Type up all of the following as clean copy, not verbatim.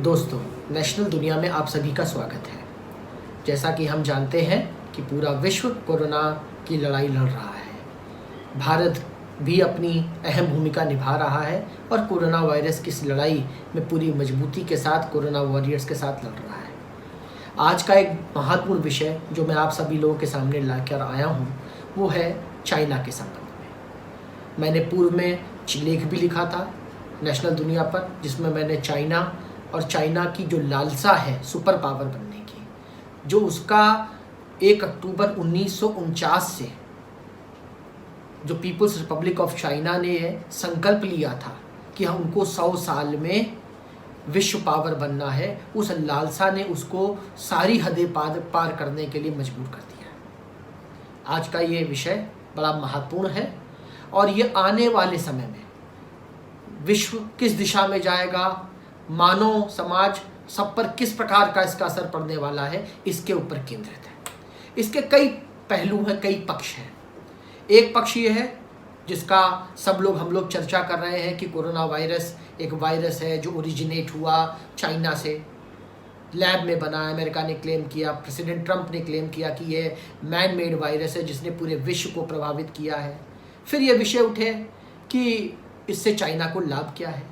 दोस्तों, नेशनल दुनिया में आप सभी का स्वागत है। जैसा कि हम जानते हैं कि पूरा विश्व कोरोना की लड़ाई लड़ रहा है। भारत भी अपनी अहम भूमिका निभा रहा है और कोरोना वायरस की इस लड़ाई में पूरी मजबूती के साथ कोरोना वॉरियर्स के साथ लड़ रहा है। आज का एक महत्वपूर्ण विषय जो मैं आप सभी लोगों के सामने लाकर आया हूँ वो है चाइना के संबंध में। मैंने पूर्व में लेख भी लिखा था नेशनल दुनिया पर, जिसमें मैंने चाइना और चाइना की जो लालसा है सुपर पावर बनने की, जो उसका 1 अक्टूबर 1949 से जो पीपल्स रिपब्लिक ऑफ चाइना ने संकल्प लिया था कि हम उनको 100 साल में विश्व पावर बनना है, उस लालसा ने उसको सारी हदें पार करने के लिए मजबूर कर दिया। आज का ये विषय बड़ा महत्वपूर्ण है और ये आने वाले समय में विश्व किस दिशा में जाएगा, मानव समाज सब पर किस प्रकार का इसका असर पड़ने वाला है, इसके ऊपर केंद्रित है। इसके कई पहलू हैं, कई पक्ष हैं। एक पक्ष ये है जिसका हम लोग चर्चा कर रहे हैं कि कोरोना वायरस एक वायरस है जो ओरिजिनेट हुआ चाइना से, लैब में बना। अमेरिका ने क्लेम किया, प्रेसिडेंट ट्रंप ने क्लेम किया कि ये मैन मेड वायरस है जिसने पूरे विश्व को प्रभावित किया है। फिर ये विषय उठे कि इससे चाइना को लाभ क्या है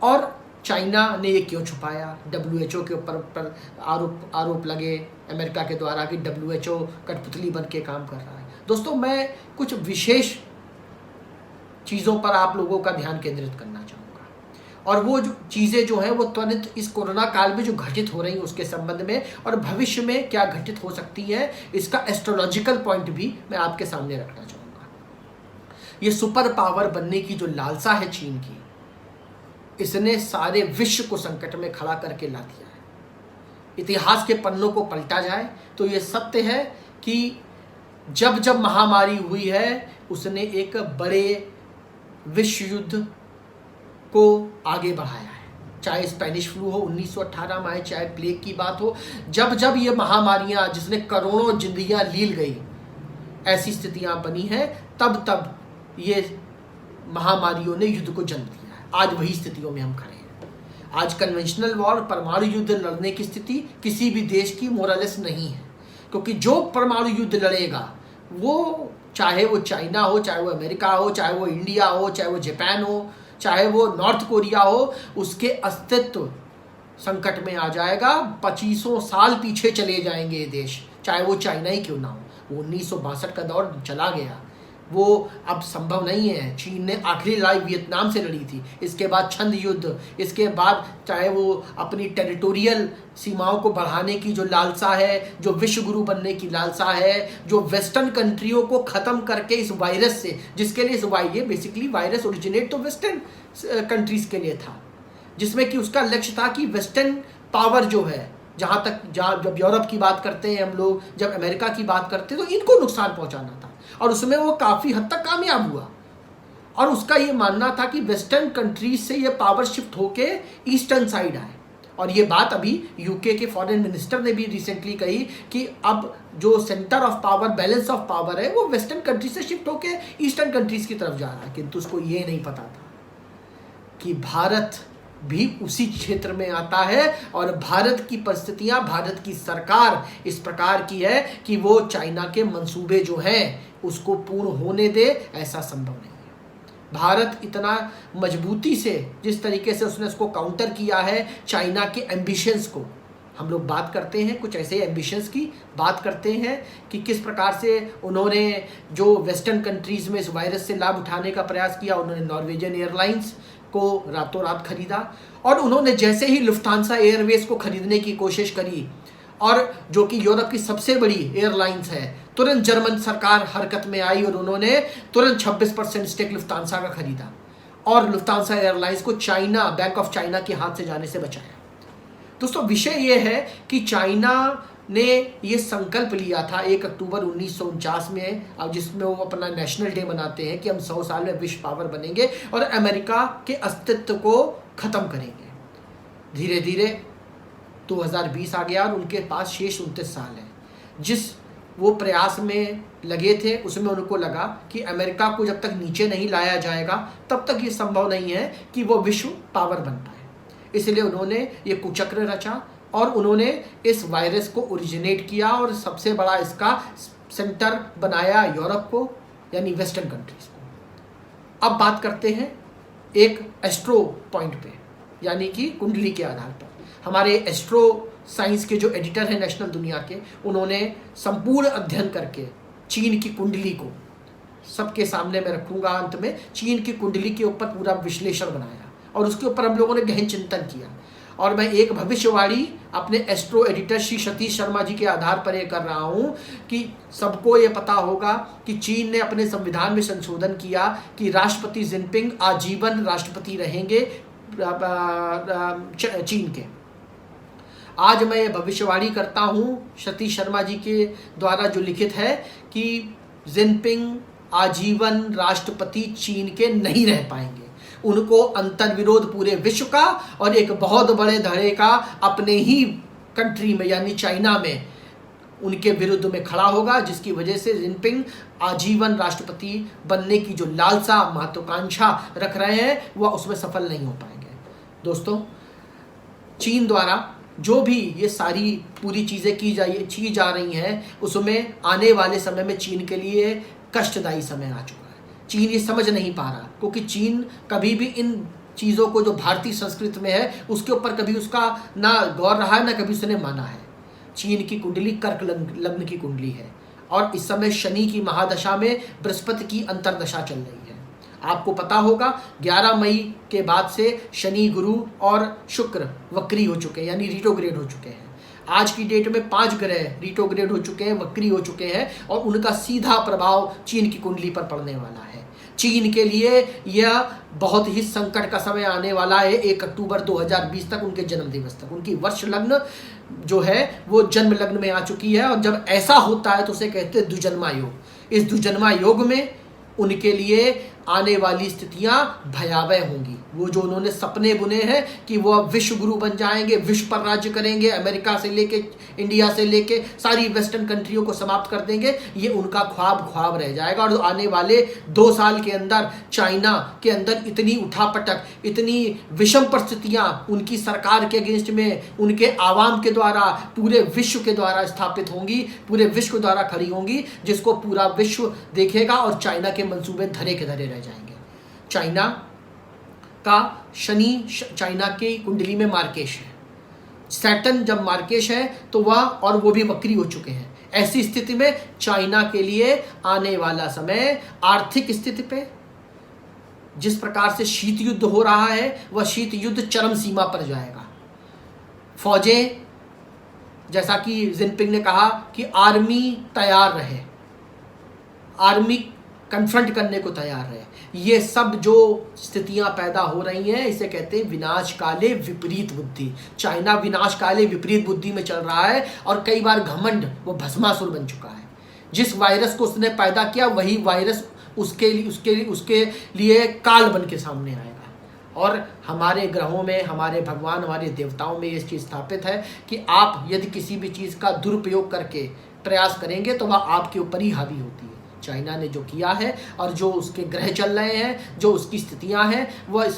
और चाइना ने ये क्यों छुपाया। WHO के ऊपर आरोप लगे अमेरिका के द्वारा कि WHO कठपुतली बन के काम कर रहा है। दोस्तों, मैं कुछ विशेष चीज़ों पर आप लोगों का ध्यान केंद्रित करना चाहूँगा और वो जो चीज़ें जो हैं वो त्वरित इस कोरोना काल में जो घटित हो रही हैं उसके संबंध में और भविष्य में क्या घटित हो सकती है, इसका एस्ट्रोलॉजिकल पॉइंट भी मैं आपके सामने रखना चाहूँगा। ये सुपर पावर बनने की जो लालसा है चीन की, इसने सारे विश्व को संकट में खड़ा करके ला दिया है। इतिहास के पन्नों को पलटा जाए तो ये सत्य है कि जब जब महामारी हुई है उसने एक बड़े विश्व युद्ध को आगे बढ़ाया है। चाहे स्पेनिश फ्लू हो 1918 में आए, चाहे प्लेग की बात हो, जब जब ये महामारियां जिसने करोड़ों जिंदगियां लील गई, ऐसी स्थितियां बनी हैं, तब तब ये महामारियों ने युद्ध को जन्म दिया। आज वही स्थितियों में हम खड़े हैं। आज कन्वेंशनल वॉर, परमाणु युद्ध लड़ने की स्थिति किसी भी देश की मोरलेस नहीं है, क्योंकि जो परमाणु युद्ध लड़ेगा वो चाहे वो चाइना हो, चाहे वो अमेरिका हो, चाहे वो इंडिया हो, चाहे वो जापान हो, चाहे वो नॉर्थ कोरिया हो, उसके अस्तित्व संकट में आ जाएगा। 2500 साल पीछे चले जाएंगे ये देश, चाहे वो चाइना ही क्यों ना हो। वो 1962 का दौर चला गया, वो अब संभव नहीं है। चीन ने आखिरी लड़ाई वियतनाम से लड़ी थी, इसके बाद छंद युद्ध, इसके बाद चाहे वो अपनी टेरिटोरियल सीमाओं को बढ़ाने की जो लालसा है, जो विश्व गुरु बनने की लालसा है, जो वेस्टर्न कंट्रियों को ख़त्म करके इस वायरस से, जिसके लिए ये बेसिकली वायरस ओरिजिनेट तो वेस्टर्न कंट्रीज़ के लिए था, जिसमें कि उसका लक्ष्य था कि वेस्टर्न पावर जो है, जहाँ जब यूरोप की बात करते हैं हम लोग, जब अमेरिका की बात करते हैं, तो इनको नुकसान पहुँचाना था और उसमें वो काफ़ी हद तक कामयाब हुआ। और उसका ये मानना था कि वेस्टर्न कंट्रीज से ये पावर शिफ्ट होके ईस्टर्न साइड आए। और ये बात अभी यूके के फॉरेन मिनिस्टर ने भी रिसेंटली कही कि अब जो centre of power, balance of power है, वो वेस्टर्न कंट्रीज से शिफ्ट होके ईस्टर्न कंट्रीज की तरफ जा रहा है। किंतु उसको ये नहीं पता था कि भारत भी उसी क्षेत्र में आता है और भारत की परिस्थितियां, भारत की सरकार इस प्रकार की है कि वो चाइना के मंसूबे जो हैं उसको पूर्ण होने दे, ऐसा संभव नहीं है। भारत इतना मजबूती से जिस तरीके से उसने उसको काउंटर किया है, चाइना के एम्बिशंस को, हम लोग बात करते हैं कुछ ऐसे एम्बिशंस की बात करते हैं कि किस प्रकार से उन्होंने जो वेस्टर्न कंट्रीज़ में इस वायरस से लाभ उठाने का प्रयास किया। उन्होंने नॉर्वेजियन एयरलाइंस को रातों रात खरीदा और उन्होंने जैसे ही लुफ्थांसा एयरवेज को खरीदने की कोशिश करी, और जो कि यूरोप की सबसे बड़ी एयरलाइंस है, तुरंत जर्मन सरकार हरकत में आई और उन्होंने तुरंत 26% स्टेक लुफ्थांसा का खरीदा और लुफ्थांसा एयरलाइंस को चाइना, बैंक ऑफ चाइना के हाथ से जाने से बचाया। दोस्तों, विषय ये है कि चाइना ने ये संकल्प लिया था 1 अक्टूबर 1949 में, अब जिसमें वो अपना नेशनल डे मनाते हैं कि हम 100 साल में विश्व पावर बनेंगे और अमेरिका के अस्तित्व को ख़त्म करेंगे। धीरे धीरे 2020 आ गया और उनके पास शेष 29 साल है। जिस वो प्रयास में लगे थे उसमें उनको लगा कि अमेरिका को जब तक नीचे नहीं लाया जाएगा तब तक ये संभव नहीं है कि वो विश्व पावर बन पाए। इसलिए उन्होंने ये कुचक्र रचा और उन्होंने इस वायरस को ओरिजिनेट किया और सबसे बड़ा इसका सेंटर बनाया यूरोप को, यानी वेस्टर्न कंट्रीज को। अब बात करते हैं एक एस्ट्रो पॉइंट पे, यानी कि कुंडली के आधार पर। हमारे एस्ट्रो साइंस के जो एडिटर हैं नेशनल दुनिया के, उन्होंने संपूर्ण अध्ययन करके चीन की कुंडली को सबके सामने मैं रखूंगा अंत में, चीन की कुंडली के ऊपर पूरा विश्लेषण बनाया और उसके ऊपर हम लोगों ने गहन चिंतन किया। और मैं एक भविष्यवाणी अपने एस्ट्रो एडिटर श्री सतीश शर्मा जी के आधार पर ये कर रहा हूँ कि सबको ये पता होगा कि चीन ने अपने संविधान में संशोधन किया कि राष्ट्रपति जिनपिंग आजीवन राष्ट्रपति रहेंगे चीन के। आज मैं ये भविष्यवाणी करता हूँ सतीश शर्मा जी के द्वारा जो लिखित है कि जिनपिंग आजीवन राष्ट्रपति चीन के नहीं रह पाएंगे। उनको अंतर्विरोध पूरे विश्व का और एक बहुत बड़े धड़े का अपने ही कंट्री में यानी चाइना में उनके विरुद्ध में खड़ा होगा, जिसकी वजह से जिनपिंग आजीवन राष्ट्रपति बनने की जो लालसा महत्वाकांक्षा रख रहे हैं वह उसमें सफल नहीं हो पाएंगे। दोस्तों, चीन द्वारा जो भी ये सारी पूरी चीज़ें की जा रही हैं, उसमें आने वाले समय में चीन के लिए कष्टदायी समय आ चुका है। चीन ये समझ नहीं पा रहा, क्योंकि चीन कभी भी इन चीज़ों को जो भारतीय संस्कृति में है उसके ऊपर कभी उसका ना गौर रहा है ना कभी उसने माना है। चीन की कुंडली कर्क लग्न की कुंडली है और इस समय शनि की महादशा में बृहस्पति की अंतरदशा चल रही है। आपको पता होगा 11 मई के बाद से शनि, गुरु और शुक्र वक्री हो चुके हैं, यानी रिट्रोग्रेड हो चुके हैं। आज की डेट में 5 ग्रह रिट्रोग्रेड हो चुके हैं, वक्री हो चुके हैं और उनका सीधा प्रभाव चीन की कुंडली पर पड़ने वाला है। चीन के लिए यह बहुत ही संकट का समय आने वाला है। 1 अक्टूबर 2020 तक, उनके जन्म दिवस तक, उनकी वर्ष लग्न जो है वो जन्म लग्न में आ चुकी है और जब ऐसा होता है तो उसे कहते हैं द्विजन्मा योग। इस द्विजन्मा योग में उनके लिए आने वाली स्थितियां भयावह होंगी। वो जो उन्होंने सपने बुने हैं कि वो अब विश्व गुरु बन जाएंगे, विश्व पर राज्य करेंगे, अमेरिका से लेके इंडिया से लेके सारी वेस्टर्न कंट्रियों को समाप्त कर देंगे, ये उनका ख्वाब रह जाएगा। और आने वाले 2 साल के अंदर चाइना के अंदर इतनी उठापटक, इतनी विषम परिस्थितियां उनकी सरकार के अगेंस्ट में, उनके आवाम के द्वारा, पूरे विश्व के द्वारा स्थापित होंगी, पूरे विश्व के द्वारा खड़ी होंगी, जिसको पूरा विश्व देखेगा और चाइना के मंसूबे धरे के धरे रह जाएंगे। चाइना का शनि चाइना की कुंडली में मार्केश है। सैटर्न जब मार्केश है तो वह और वो भी वक्री हो चुके हैं। ऐसी स्थिति में चाइना के लिए आने वाला समय आर्थिक स्थिति पे जिस प्रकार से शीत युद्ध हो रहा है वह शीत युद्ध चरम सीमा पर जाएगा। फौजें, जैसा कि जिनपिंग ने कहा कि आर्मी तैयार रहे, आर्मी कन्फ्रंट करने को तैयार है। ये सब जो स्थितियां पैदा हो रही हैं इसे कहते हैं विनाश काले विपरीत बुद्धि। चाइना विनाश काले विपरीत बुद्धि में चल रहा है और कई बार घमंड वो भस्मासुर बन चुका है। जिस वायरस को उसने पैदा किया वही वायरस उसके लिए काल बन के सामने आएगा। और हमारे ग्रहों में, हमारे भगवान, हमारे देवताओं में ये चीज़ स्थापित है कि आप यदि किसी भी चीज़ का दुरुपयोग करके प्रयास करेंगे तो वह आपके ऊपर ही हावी होती है। चाइना ने जो किया है और जो उसके ग्रह चल रहे हैं, जो उसकी स्थितियां हैं, वह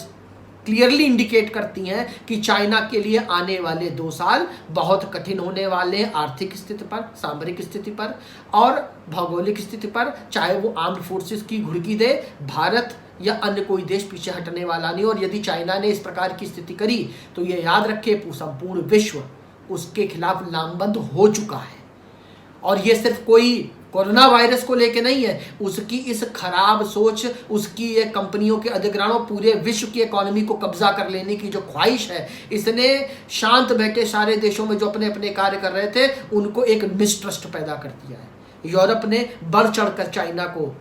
क्लियरली इंडिकेट करती हैं कि चाइना के लिए आने वाले 2 साल बहुत कठिन होने वाले हैं, आर्थिक स्थिति पर, सामरिक स्थिति पर और भौगोलिक स्थिति पर। चाहे वो आर्म्ड फोर्सेस की घुड़की दे, भारत या अन्य कोई देश पीछे हटने वाला नहीं। और यदि चाइना ने इस प्रकार की स्थिति करी तो ये याद रखे संपूर्ण विश्व उसके खिलाफ लामबंद हो चुका है। और ये सिर्फ कोई कोरोना वायरस को लेके नहीं है, उसकी इस खराब सोच, उसकी ये कंपनियों के अधिग्रहणों, पूरे विश्व की इकोनॉमी को कब्जा कर लेने की जो ख्वाहिश है, इसने शांत बैठे सारे देशों में जो अपने अपने कार्य कर रहे थे उनको एक मिसट्रस्ट पैदा कर दिया है। यूरोप ने बढ़ चढ़कर चाइना को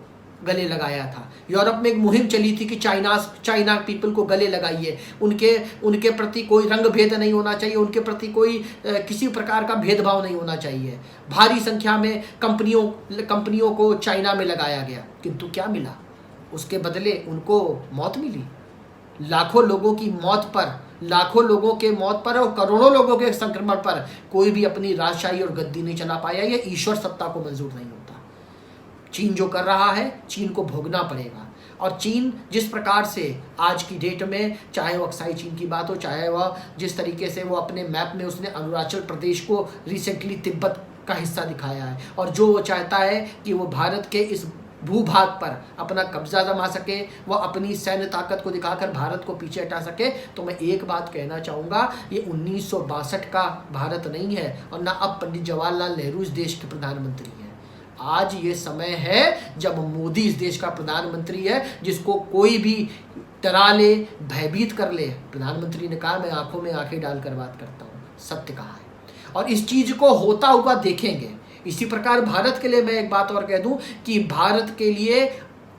गले लगाया था। यूरोप में एक मुहिम चली थी कि चाइना पीपल को गले लगाइए, उनके प्रति कोई रंग भेद नहीं होना चाहिए, उनके प्रति कोई किसी प्रकार का भेदभाव नहीं होना चाहिए। भारी संख्या में कंपनियों को चाइना में लगाया गया, किंतु क्या मिला? उसके बदले उनको मौत मिली। लाखों लोगों की मौत पर, लाखों लोगों के मौत पर और करोड़ों लोगों के संक्रमण पर कोई भी अपनी राजशाही और गद्दी नहीं चला पाया। यह ईश्वर सत्ता को मंजूर नहीं होता। चीन जो कर रहा है, चीन को भोगना पड़ेगा। और चीन जिस प्रकार से आज की डेट में, चाहे वो अक्साई चीन की बात हो, चाहे वह जिस तरीके से वो अपने मैप में उसने अरुणाचल प्रदेश को रिसेंटली तिब्बत का हिस्सा दिखाया है, और जो वो चाहता है कि वो भारत के इस भूभाग पर अपना कब्जा जमा सके, वह अपनी सैन्य ताकत को दिखाकर भारत को पीछे हटा सके। तो मैं एक बात कहना चाहूँगा, ये 1962 का भारत नहीं है और ना अब पंडित जवाहरलाल नेहरू इस देश के प्रधानमंत्री हैं। आज ये समय है जब मोदी इस देश का प्रधानमंत्री है, जिसको कोई भी डरा ले, भयभीत कर ले। प्रधानमंत्री ने कहा मैं आंखों में आंखें डालकर बात करता हूँ, सत्य कहा है, और इस चीज़ को होता हुआ देखेंगे। इसी प्रकार भारत के लिए मैं एक बात और कह दूं कि भारत के लिए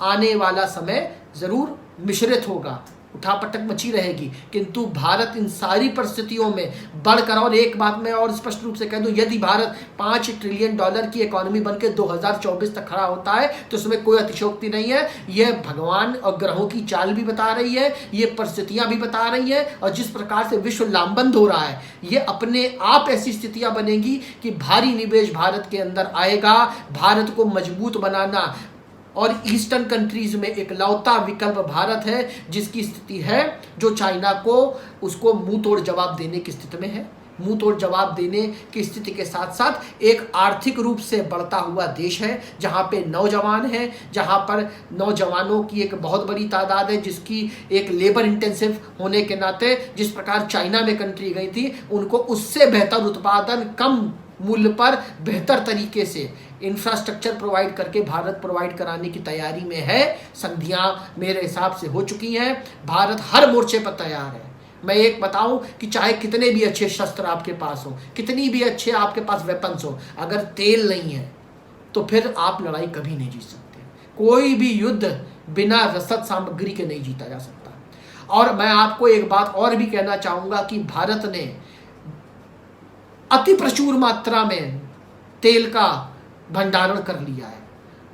आने वाला समय ज़रूर मिश्रित होगा, उठापटक मची रहेगी, किंतु भारत इन सारी परिस्थितियों में बढ़कर, और एक बात मैं और स्पष्ट रूप से कह दूं, यदि भारत $5 ट्रिलियन की इकोनॉमी बनकर 2024 तक खड़ा होता है तो उसमें कोई अतिशयोक्ति नहीं है। यह भगवान और ग्रहों की चाल भी बता रही है, ये परिस्थितियां भी बता रही है, और जिस प्रकार से विश्व लामबंद हो रहा है, ये अपने आप ऐसी स्थितियां बनेंगी कि भारी निवेश भारत के अंदर आएगा। भारत को मजबूत बनाना, और ईस्टर्न कंट्रीज में एक लौता विकल्प भारत है, जिसकी स्थिति है जो चाइना को उसको मुंह तोड़ जवाब देने की स्थिति में है। मुंह तोड़ जवाब देने की स्थिति के साथ साथ एक आर्थिक रूप से बढ़ता हुआ देश है, जहां पे नौजवान हैं, जहां पर नौजवानों की एक बहुत बड़ी तादाद है, जिसकी एक लेबर इंटेंसिव होने के नाते जिस प्रकार चाइना में कंट्री गई थी, उनको उससे बेहतर उत्पादन कम मूल्य पर बेहतर तरीके से इंफ्रास्ट्रक्चर प्रोवाइड करके भारत प्रोवाइड कराने की तैयारी में है। संधियां मेरे हिसाब से हो चुकी हैं, भारत हर मोर्चे पर तैयार है। मैं एक बताऊं कि चाहे कितने भी अच्छे शस्त्र आपके पास हो, कितनी भी अच्छे आपके पास वेपन्स हो, अगर तेल नहीं है तो फिर आप लड़ाई कभी नहीं जीत सकते। कोई भी युद्ध बिना रसद सामग्री के नहीं जीता जा सकता। और मैं आपको एक बात और भी कहना चाहूंगा कि भारत ने अति प्रचुर मात्रा में तेल का भंडारण कर लिया है,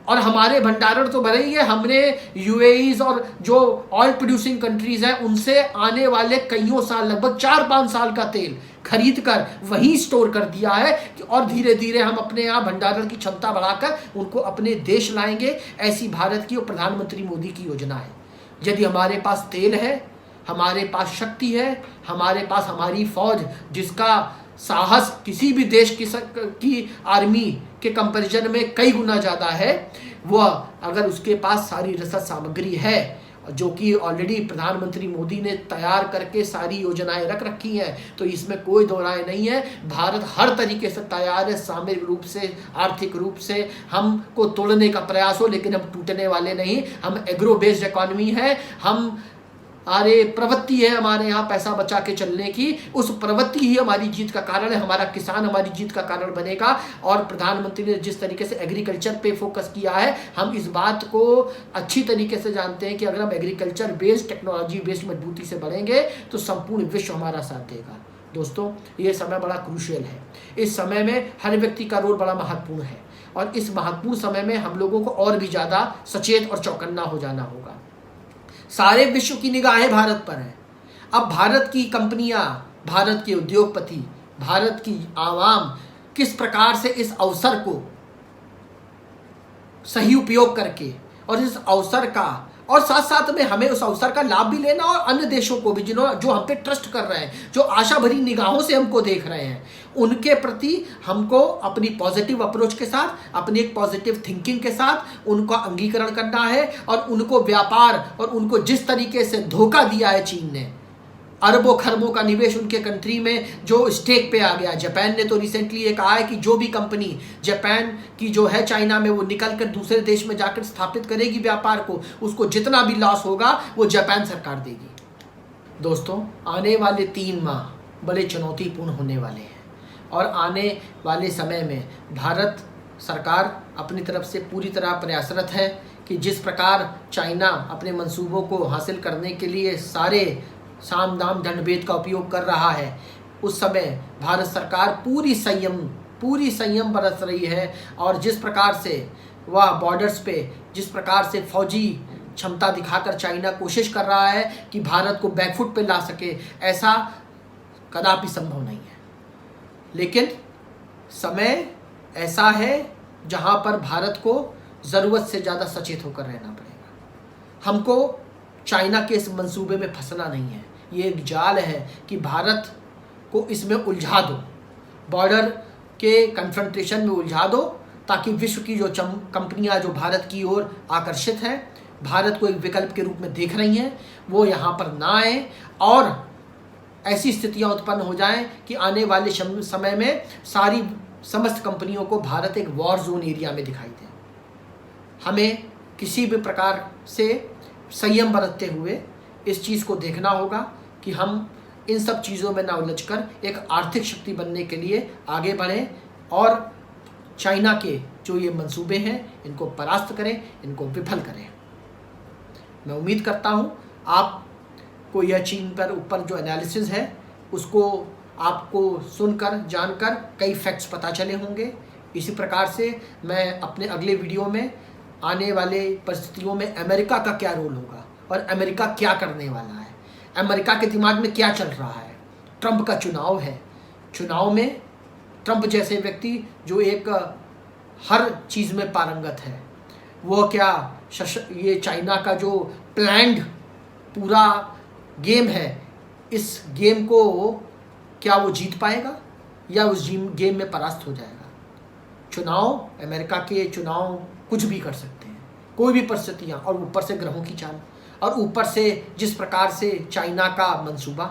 और हमारे भंडारण तो भले ही है, हमने यूएईज और जो ऑयल प्रोड्यूसिंग कंट्रीज हैं उनसे आने वाले कईयों साल, लगभग 4-5 साल का तेल खरीद कर वहीं स्टोर कर दिया है, और धीरे धीरे हम अपने यहाँ भंडारण की क्षमता बढ़ाकर उनको अपने देश लाएंगे। ऐसी भारत की और प्रधानमंत्री मोदी की योजना है। यदि हमारे पास तेल है, हमारे पास शक्ति है, हमारे पास हमारी फौज जिसका साहस किसी भी देश की आर्मी के कंपैरिजन में कई गुना ज़्यादा है, वह अगर उसके पास सारी रसद सामग्री है, जो कि ऑलरेडी प्रधानमंत्री मोदी ने तैयार करके सारी योजनाएं रख रखी हैं, तो इसमें कोई दो राय नहीं है। भारत हर तरीके से तैयार है, सामरिक रूप से, आर्थिक रूप से हमको तोड़ने का प्रयास हो, लेकिन हम टूटने वाले नहीं। हम एग्रो बेस्ड इकोनॉमी है, हम प्रवृत्ति है हमारे यहाँ पैसा बचा के चलने की, उस प्रवृत्ति ही हमारी जीत का कारण है। हमारा किसान हमारी जीत का कारण बनेगा। और प्रधानमंत्री ने जिस तरीके से एग्रीकल्चर पे फोकस किया है, हम इस बात को अच्छी तरीके से जानते हैं कि अगर हम एग्रीकल्चर बेस्ड, टेक्नोलॉजी बेस्ड मजबूती से बढ़ेंगे तो संपूर्ण विश्व हमारा साथ देगा। दोस्तों, ये समय बड़ा क्रूशियल है। इस समय में हर व्यक्ति का रोल बड़ा महत्वपूर्ण है, और इस महत्वपूर्ण समय में हम लोगों को और भी ज़्यादा सचेत और चौकन्ना हो जाना होगा। सारे विश्व की निगाहें भारत पर हैं। अब भारत की कंपनियां, भारत के उद्योगपति, भारत की आवाम किस प्रकार से इस अवसर को सही उपयोग करके, और इस अवसर का, और साथ साथ में हमें उस अवसर का लाभ भी लेना, और अन्य देशों को भी जो हम पे ट्रस्ट कर रहे हैं, जो आशा भरी निगाहों से हमको देख रहे हैं, उनके प्रति हमको अपनी पॉजिटिव अप्रोच के साथ, अपनी एक पॉजिटिव थिंकिंग के साथ उनका अंगीकरण करना है। और उनको व्यापार, और उनको जिस तरीके से धोखा दिया है चीन ने, अरबों खरबों का निवेश उनके कंट्री में जो स्टेक पे आ गया। जापान ने तो रिसेंटली ये कहा है कि जो भी कंपनी जापान की जो है चाइना में, वो निकल कर दूसरे देश में जाकर स्थापित करेगी व्यापार को, उसको जितना भी लॉस होगा वो जापान सरकार देगी। दोस्तों, आने वाले 3 माह बड़े चुनौतीपूर्ण होने वाले हैं, और आने वाले समय में भारत सरकार अपनी तरफ से पूरी तरह प्रयासरत है कि जिस प्रकार चाइना अपने मंसूबों को हासिल करने के लिए सारे साम दाम दंड भेद का उपयोग कर रहा है, उस समय भारत सरकार पूरी संयम बरत रही है। और जिस प्रकार से वह बॉर्डर्स पे जिस प्रकार से फौजी क्षमता दिखाकर चाइना कोशिश कर रहा है कि भारत को बैकफुट पे ला सके, ऐसा कदापि संभव नहीं है। लेकिन समय ऐसा है जहां पर भारत को ज़रूरत से ज़्यादा सचेत होकर रहना पड़ेगा। हमको चाइना के इस मंसूबे में फंसना नहीं है। ये एक जाल है कि भारत को इसमें उलझा दो, बॉर्डर के कन्फ्रंटेशन में उलझा दो, ताकि विश्व की जो कंपनियां जो भारत की ओर आकर्षित हैं, भारत को एक विकल्प के रूप में देख रही हैं, वो यहाँ पर ना आए और ऐसी स्थितियां उत्पन्न हो जाएं कि आने वाले समय में समस्त कंपनियों को भारत एक वॉर जोन एरिया में दिखाई दे। हमें किसी भी प्रकार से संयम बरतते हुए इस चीज़ को देखना होगा कि हम इन सब चीज़ों में ना उलझकर एक आर्थिक शक्ति बनने के लिए आगे बढ़ें और चाइना के जो ये मंसूबे हैं इनको परास्त करें, इनको विफल करें। मैं उम्मीद करता हूँ आपको यह चीन पर ऊपर जो एनालिसिस है उसको आपको सुनकर जानकर कई फैक्ट्स पता चले होंगे। इसी प्रकार से मैं अपने अगले वीडियो में आने वाले परिस्थितियों में अमेरिका का क्या रोल होगा और अमेरिका क्या करने वाला है, अमेरिका के दिमाग में क्या चल रहा है। ट्रंप का चुनाव है, चुनाव में ट्रंप जैसे व्यक्ति जो एक हर चीज़ में पारंगत है, वो क्या ये चाइना का जो प्लान्ड पूरा गेम है, इस गेम को क्या वो जीत पाएगा या उस गेम में परास्त हो जाएगा। चुनाव, अमेरिका के चुनाव कुछ भी कर सकते हैं, कोई भी परिस्थितियाँ, और ऊपर से ग्रहों की चाल, और ऊपर से जिस प्रकार से चाइना का मंसूबा,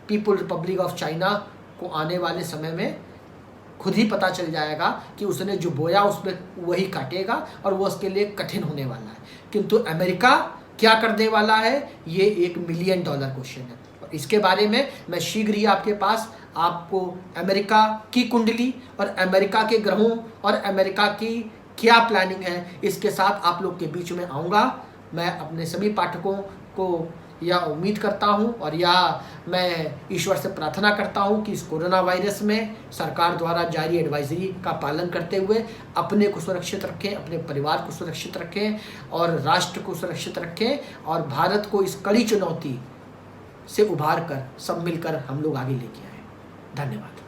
पीपल रिपब्लिक ऑफ चाइना को आने वाले समय में खुद ही पता चल जाएगा कि उसने जो बोया उसमें वही काटेगा और वो उसके लिए कठिन होने वाला है। किंतु अमेरिका क्या करने वाला है, ये एक $1 मिलियन क्वेश्चन है। और इसके बारे में मैं शीघ्र ही आपके पास आपको अमेरिका की कुंडली और अमेरिका के ग्रहों और अमेरिका की क्या प्लानिंग है, इसके साथ आप लोग के बीच में आऊँगा। मैं अपने सभी पाठकों को यह उम्मीद करता हूं और या मैं ईश्वर से प्रार्थना करता हूं कि इस कोरोना वायरस में सरकार द्वारा जारी एडवाइजरी का पालन करते हुए अपने को सुरक्षित रखें, अपने परिवार को सुरक्षित रखें और राष्ट्र को सुरक्षित रखें और भारत को इस कड़ी चुनौती से उभार कर सब मिलकर हम लोग आगे लेके आए। धन्यवाद।